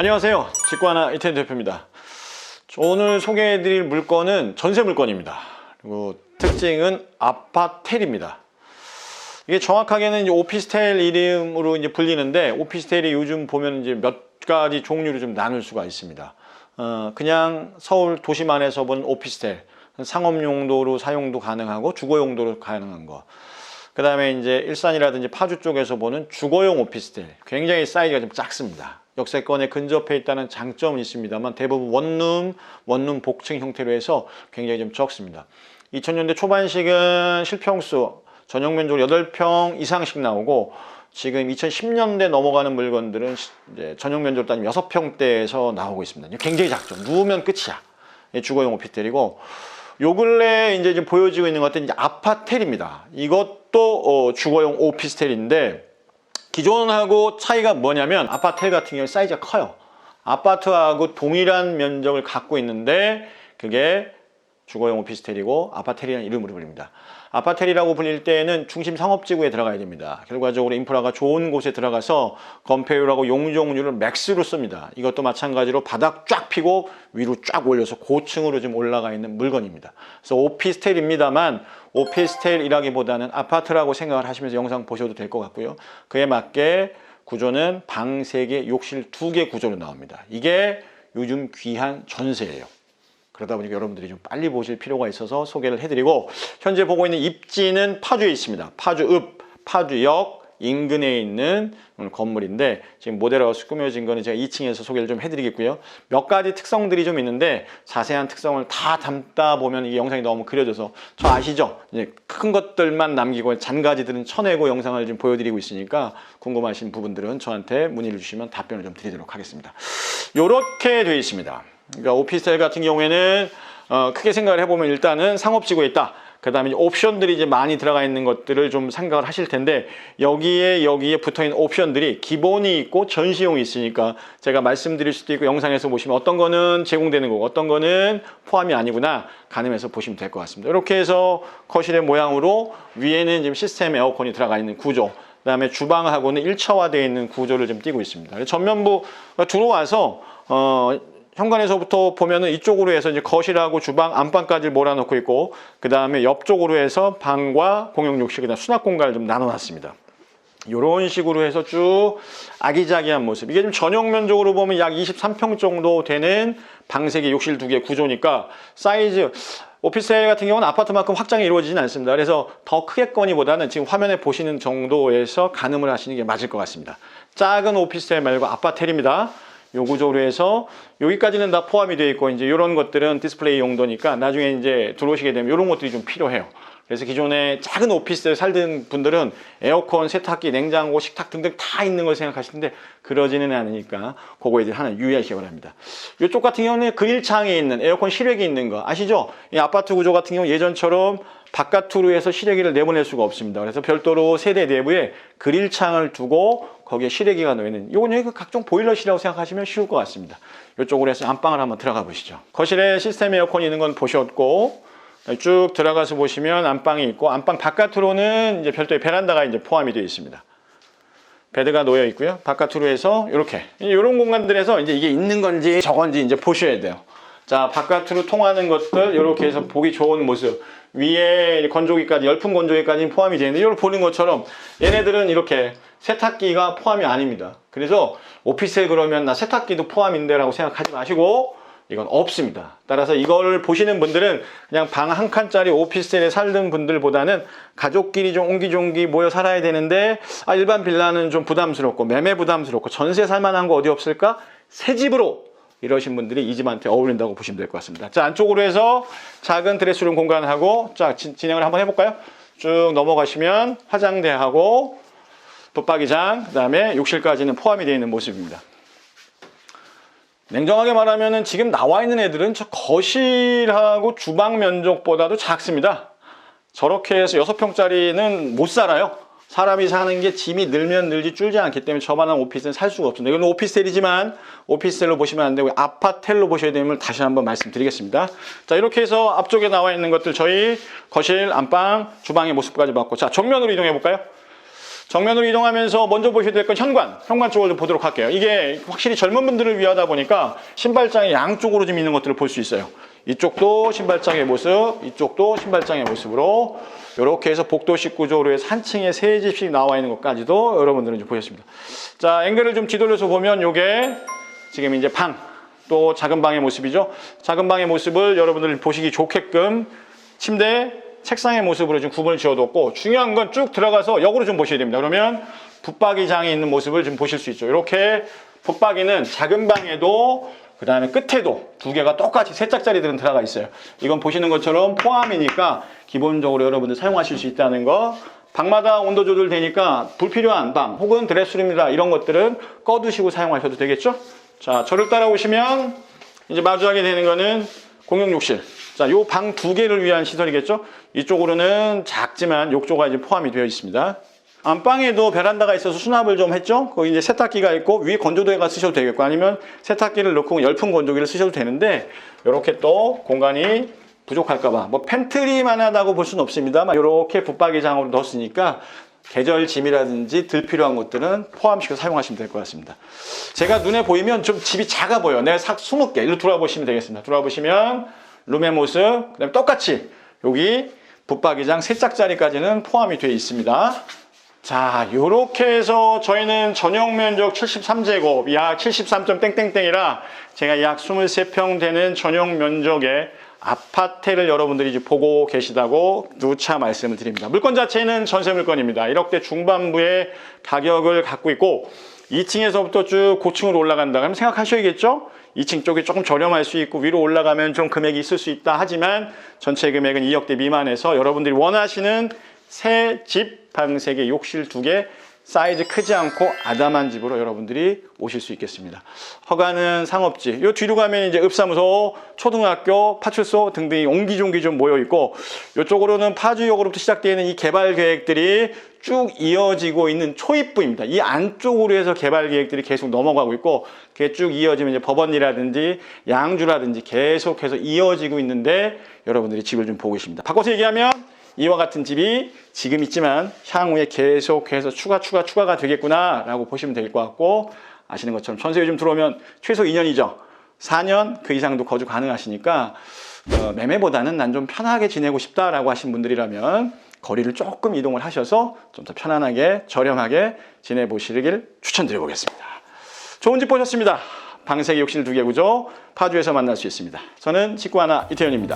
안녕하세요. 직구하나 이태현 대표입니다. 오늘 소개해드릴 물건은 전세 물건입니다. 그리고 특징은 아파텔입니다. 이게 정확하게는 이제 오피스텔 이름으로 이제 불리는데, 오피스텔이 요즘 보면 이제 몇 가지 종류로 좀 나눌 수가 있습니다. 그냥 서울 도심 안에서 본 오피스텔, 상업 용도로 사용도 가능하고 주거 용도로 가능한 거. 그 다음에 이제 일산이라든지 파주 쪽에서 보는 주거용 오피스텔, 굉장히 사이즈가 좀 작습니다. 역세권에 근접해 있다는 장점은 있습니다만 대부분 원룸 복층 형태로 해서 굉장히 좀 적습니다. 2000년대 초반식은 실평수 전용 면적 8평 이상씩 나오고, 지금 2010년대 넘어가는 물건들은 이제 전용 면적으로 따지면 6평대에서 나오고 있습니다. 굉장히 작죠. 누우면 끝이야. 주거용 오피스텔이고, 요 근래 이제 지금 보여지고 있는 것들은 이제 아파텔입니다. 이것도 주거용 오피스텔인데, 기존하고 차이가 뭐냐면 아파텔 같은 경우에 사이즈가 커요. 아파트하고 동일한 면적을 갖고 있는데 그게 주거용 오피스텔이고 아파텔이라는 이름으로 불립니다. 아파텔이라고 불릴 때는 중심 상업지구에 들어가야 됩니다. 결과적으로 인프라가 좋은 곳에 들어가서 건폐율하고 용적률을 맥스로 씁니다. 이것도 마찬가지로 바닥 쫙 피고 위로 쫙 올려서 고층으로 좀 올라가 있는 물건입니다. 그래서 오피스텔입니다만 오피스텔이라기보다는 아파트라고 생각을 하시면서 영상 보셔도 될 것 같고요. 그에 맞게 구조는 방 3개, 욕실 2개 구조로 나옵니다. 이게 요즘 귀한 전세예요. 그러다 보니까 여러분들이 좀 빨리 보실 필요가 있어서 소개를 해드리고, 현재 보고 있는 입지는 파주에 있습니다. 파주읍, 파주역 인근에 있는 건물인데, 지금 모델하우스 꾸며진 거는 제가 2층에서 소개를 좀 해드리겠고요. 몇 가지 특성들이 좀 있는데 자세한 특성을 다 담다 보면 이게 영상이 너무 그려져서, 저 아시죠? 이제 큰 것들만 남기고 잔가지들은 쳐내고 영상을 좀 보여드리고 있으니까 궁금하신 부분들은 저한테 문의를 주시면 답변을 좀 드리도록 하겠습니다. 이렇게 되어 있습니다. 그러니까 오피스텔 같은 경우에는 크게 생각을 해보면 일단은 상업지구에 있다. 그 다음에 옵션들이 이제 많이 들어가 있는 것들을 좀 생각을 하실 텐데, 여기에 붙어 있는 옵션들이 기본이 있고 전시용이 있으니까 제가 말씀드릴 수도 있고, 영상에서 보시면 어떤 거는 제공되는 거고 어떤 거는 포함이 아니구나 가늠해서 보시면 될 것 같습니다. 이렇게 해서 거실의 모양으로 위에는 지금 시스템 에어컨이 들어가 있는 구조, 그 다음에 주방하고는 1차화되어 있는 구조를 좀 띄고 있습니다. 전면부 들어와서 현관에서부터 보면은 이쪽으로 해서 이제 거실하고 주방, 안방까지 몰아넣고 있고, 그 다음에 옆쪽으로 해서 방과 공용 욕실, 그다음 수납 공간을 좀 나눠놨습니다. 이런 식으로 해서 쭉 아기자기한 모습. 이게 좀 전용 면적으로 보면 약 23평 정도 되는 방 3개, 욕실 2개 구조니까 사이즈, 오피스텔 같은 경우는 아파트만큼 확장이 이루어지진 않습니다. 그래서 더 크겠거니보다는 지금 화면에 보시는 정도에서 가늠을 하시는 게 맞을 것 같습니다. 작은 오피스텔 말고 아파텔입니다. 요 구조로 해서 여기까지는 다 포함이 되어 있고, 이제 이런 것들은 디스플레이 용도니까 나중에 이제 들어오시게 되면 이런 것들이 좀 필요해요. 그래서 기존에 작은 오피스텔 살던 분들은 에어컨, 세탁기, 냉장고, 식탁 등등 다 있는 걸 생각하시는데 그러지는 않으니까 그거에 대해 하나 유의하시기 바랍니다. 이쪽 같은 경우는 그릴창에 있는 에어컨 실외기 있는 거 아시죠? 이 아파트 구조 같은 경우 예전처럼 바깥으로 해서 실외기를 내보낼 수가 없습니다. 그래서 별도로 세대 내부에 그릴창을 두고 거기에 실외기가 놓여있는, 이건 각종 보일러실이라고 생각하시면 쉬울 것 같습니다. 이쪽으로 해서 안방을 한번 들어가 보시죠. 거실에 시스템 에어컨이 있는 건 보셨고, 쭉 들어가서 보시면 안방이 있고, 안방 바깥으로는 이제 별도의 베란다가 이제 포함이 되어 있습니다. 베드가 놓여 있고요. 바깥으로 해서 이런 공간들에서 이제 이게 있는 건지 저건지 이제 보셔야 돼요. 자, 바깥으로 통하는 것들 이렇게 해서 보기 좋은 모습. 위에 건조기까지, 열풍 건조기까지 포함이 되는데, 이걸 보는 것처럼 얘네들은 이렇게 세탁기가 포함이 아닙니다. 그래서 오피스텔 그러면 나 세탁기도 포함인데 라고 생각하지 마시고, 이건 없습니다. 따라서 이걸 보시는 분들은 그냥 방 한 칸짜리 오피스텔에 살던 분들보다는 가족끼리 좀 옹기종기 모여 살아야 되는데, 일반 빌라는 좀 부담스럽고 매매 부담스럽고 전세 살만한 거 어디 없을까? 새 집으로 이러신 분들이 이 집한테 어울린다고 보시면 될 것 같습니다. 자, 안쪽으로 해서 작은 드레스룸 공간하고, 자, 진행을 한번 해볼까요? 쭉 넘어가시면 화장대하고 붙박이장, 그 다음에 욕실까지는 포함이 되어 있는 모습입니다. 냉정하게 말하면 지금 나와 있는 애들은 저 거실하고 주방 면적보다도 작습니다. 저렇게 해서 6평짜리는 못 살아요. 사람이 사는 게 짐이 늘면 늘지 줄지 않기 때문에 저만한 오피스텔은 살 수가 없습니다. 이건 오피스텔이지만 오피스텔로 보시면 안 되고 아파텔로 보셔야 됨을 다시 한번 말씀드리겠습니다. 자, 이렇게 해서 앞쪽에 나와 있는 것들 저희 거실, 안방, 주방의 모습까지 봤고, 자, 정면으로 이동해 볼까요? 정면으로 이동하면서 먼저 보셔야 될 건 현관 쪽을 좀 보도록 할게요. 이게 확실히 젊은 분들을 위하다 보니까 신발장이 양쪽으로 좀 있는 것들을 볼 수 있어요. 이쪽도 신발장의 모습, 이쪽도 신발장의 모습으로 이렇게 해서 복도식 구조로 해서 한 층에 세 집씩 나와 있는 것까지도 여러분들은 좀 보셨습니다. 자, 앵글을 좀 뒤돌려서 보면 이게 지금 이제 또 작은 방의 모습이죠. 작은 방의 모습을 여러분들 보시기 좋게끔 침대, 책상의 모습으로 좀 구분을 지어뒀고, 중요한 건 쭉 들어가서 역으로 좀 보셔야 됩니다. 그러면 붙박이장이 있는 모습을 좀 보실 수 있죠. 이렇게 붙박이는 작은 방에도 그 다음에 끝에도 두 개가 똑같이 세 짝짜리들은 들어가 있어요. 이건 보시는 것처럼 포함이니까 기본적으로 여러분들 사용하실 수 있다는 거. 방마다 온도 조절되니까 불필요한 방 혹은 드레스룸이다 이런 것들은 꺼두시고 사용하셔도 되겠죠. 자, 저를 따라오시면 이제 마주하게 되는 거는 공용 욕실. 자, 요 방 두 개를 위한 시설이겠죠. 이쪽으로는 작지만 욕조가 이제 포함이 되어 있습니다. 안방에도 베란다가 있어서 수납을 좀 했죠. 거기 이제 세탁기가 있고 위에 건조대가 쓰셔도 되겠고, 아니면 세탁기를 넣고 열풍 건조기를 쓰셔도 되는데, 이렇게 또 공간이 부족할까봐 뭐 팬트리만 하다고 볼 수는 없습니다만 이렇게 붙박이장으로 넣었으니까 계절 짐이라든지 들 필요한 것들은 포함시켜 사용하시면 될 것 같습니다. 제가 눈에 보이면 좀 집이 작아 보여. 내가 싹 20개 일로 돌아보시면 되겠습니다. 돌아보시면 룸의 모습, 그다음에 똑같이 여기 붙박이장 세 짝짜리까지는 포함이 되어 있습니다. 자, 요렇게 해서 저희는 전용 면적 73제곱, 약 73점 땡땡땡이라 제가 약 23평 되는 전용 면적의 아파트를 여러분들이 이제 보고 계시다고 누차 말씀을 드립니다. 물건 자체는 전세 물건입니다. 1억대 중반부의 가격을 갖고 있고 2층에서부터 쭉 고층으로 올라간다 그러면 생각하셔야겠죠? 2층 쪽이 조금 저렴할 수 있고 위로 올라가면 좀 금액이 있을 수 있다 하지만 전체 금액은 2억대 미만에서 여러분들이 원하시는 새 집, 방 3개, 욕실 2개, 사이즈 크지 않고 아담한 집으로 여러분들이 오실 수 있겠습니다. 허가는 상업지, 요 뒤로 가면 이제 읍사무소, 초등학교, 파출소 등등이 옹기종기 좀 모여 있고, 이쪽으로는 파주역으로부터 시작되어 있는 이 개발 계획들이 쭉 이어지고 있는 초입부입니다. 이 안쪽으로 해서 개발 계획들이 계속 넘어가고 있고, 그게 쭉 이어지면 이제 법원이라든지 양주라든지 계속해서 이어지고 있는데 여러분들이 집을 좀 보고 계십니다. 바꿔서 얘기하면 이와 같은 집이 지금 있지만 향후에 계속해서 추가가 되겠구나 라고 보시면 될 것 같고, 아시는 것처럼 전세 요즘 들어오면 최소 2년이죠. 4년 그 이상도 거주 가능하시니까 매매보다는 난 좀 편하게 지내고 싶다라고 하신 분들이라면 거리를 조금 이동을 하셔서 좀 더 편안하게 저렴하게 지내보시길 추천드려 보겠습니다. 좋은 집 보셨습니다. 방 3개, 욕실 2개 구조 파주에서 만날 수 있습니다. 저는 직구하나 이태현입니다.